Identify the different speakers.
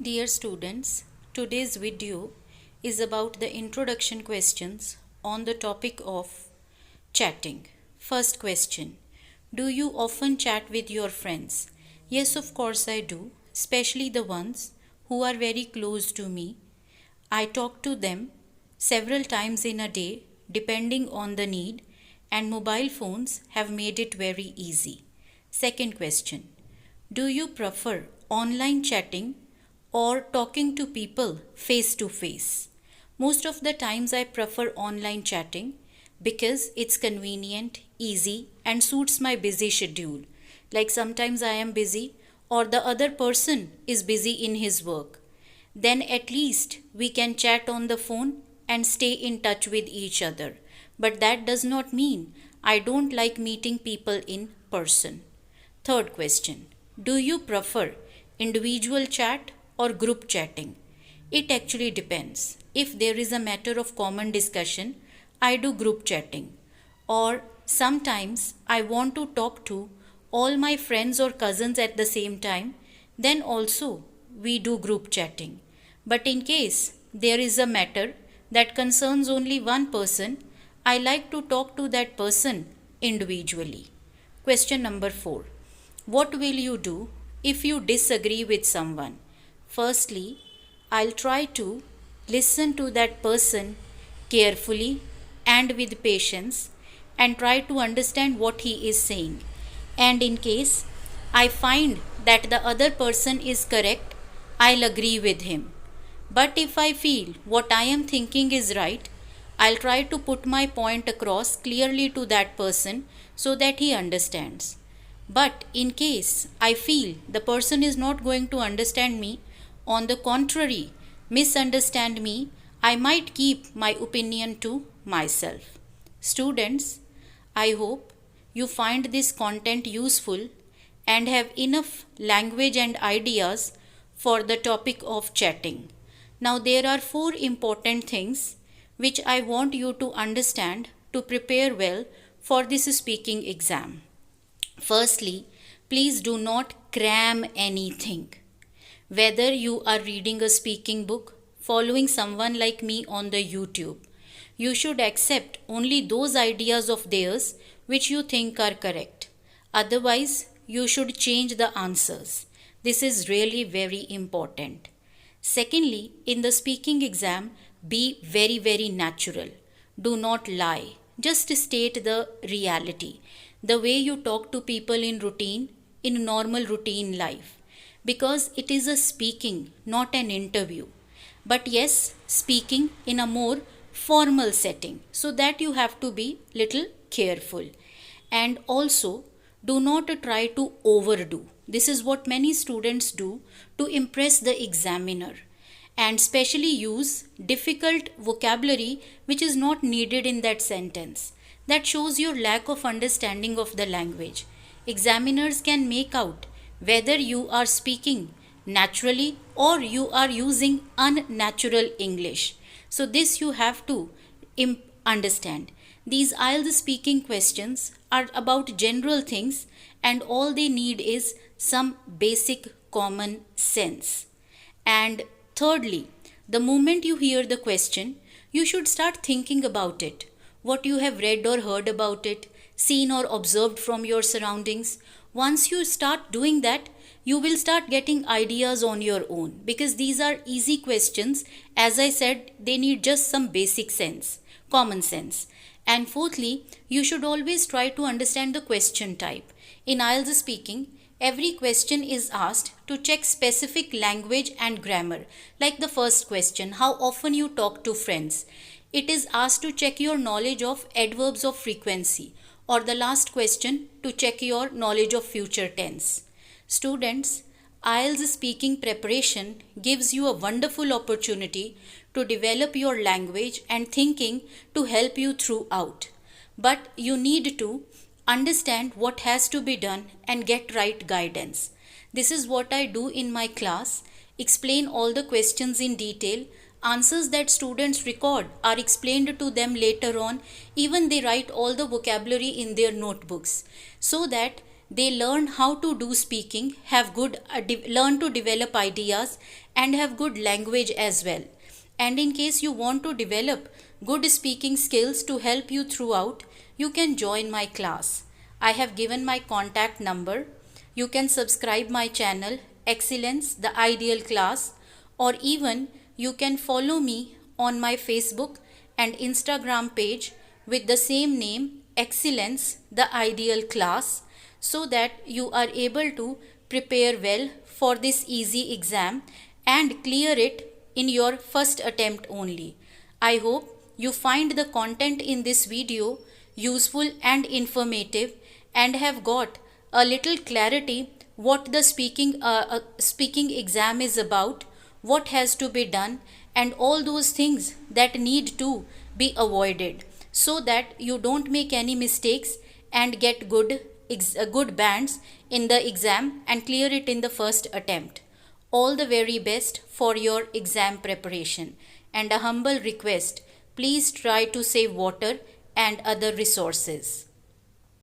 Speaker 1: Dear students, today's video is about the introduction questions on the topic of chatting. First question: do you often chat with your friends? Yes, of course I do, especially the ones who are very close to me. I talk to them several times in a day depending on the need, and mobile phones have made it very easy. Second question: do you prefer online chatting or talking to people face to face? Most of the times I prefer online chatting because it's convenient, easy, and suits my busy schedule. Like sometimes I am busy or the other person is busy in his work. Then at least we can chat on the phone and stay in touch with each other. But that does not mean I don't like meeting people in person. Third question: do you prefer individual chat or group chatting? It actually depends. If there is a matter of common discussion, I do group chatting. Or sometimes I want to talk to all my friends or cousins at the same time, then also we do group chatting. But in case there is a matter that concerns only one person, I like to talk to that person individually. Question number 4: what will you do if you disagree with someone? Firstly, I'll try to listen to that person carefully and with patience and try to understand what he is saying. And in case I find that the other person is correct, I'll agree with him. But if I feel what I am thinking is right, I'll try to put my point across clearly to that person so that he understands. But in case I feel the person is not going to understand me, on the contrary, misunderstand me, I might keep my opinion to myself. Students, I hope you find this content useful and have enough language and ideas for the topic of chatting. Now, there are 4 important things which I want you to understand to prepare well for this speaking exam. Firstly, please do not cram anything. Whether you are reading a speaking book, following someone like me on the YouTube, you should accept only those ideas of theirs which you think are correct. Otherwise, you should change the answers. This is really very important. Secondly, in the speaking exam, be very natural. Do not lie. Just state the reality. The way you talk to people in normal routine life. Because it is a speaking, not an interview. But yes, speaking in a more formal setting. So that you have to be little careful. And also, do not try to overdo. This is what many students do to impress the examiner, and specially use difficult vocabulary which is not needed in that sentence. That shows your lack of understanding of the language. Examiners can make out whether you are speaking naturally or you are using unnatural English. So this you have to understand. These IELTS speaking questions are about general things and all they need is some basic common sense. And thirdly, the moment you hear the question, you should start thinking about it. What you have read or heard about it, seen or observed from your surroundings. Once you start doing that, you will start getting ideas on your own because these are easy questions. As I said, they need just some basic sense, common sense. And fourthly, you should always try to understand the question type. In IELTS speaking, every question is asked to check specific language and grammar. Like the first question, how often you talk to friends? It is asked to check your knowledge of adverbs of frequency. Or the last question, to check your knowledge of future tense. Students, IELTS speaking preparation gives you a wonderful opportunity to develop your language and thinking to help you throughout. But you need to understand what has to be done and get right guidance. This is what I do in my class. Explain all the questions in detail. Answers that students record are explained to them later on. Even they write all the vocabulary in their notebooks so that they learn how to do speaking, have learn to develop ideas, and have good language as well. And in case you want to develop good speaking skills to help you throughout, you can join my class. I have given my contact number. You can subscribe my channel Excellence the Ideal Class, or even you can follow me on my Facebook and Instagram page with the same name, Excellence the Ideal Class, so that you are able to prepare well for this easy exam and clear it in your first attempt only. I hope you find the content in this video useful and informative and have got a little clarity what the speaking exam is about, what has to be done, and all those things that need to be avoided, so that you don't make any mistakes and get good bands in the exam and clear it in the first attempt. All the very best for your exam preparation, and a humble request, please try to save water and other resources.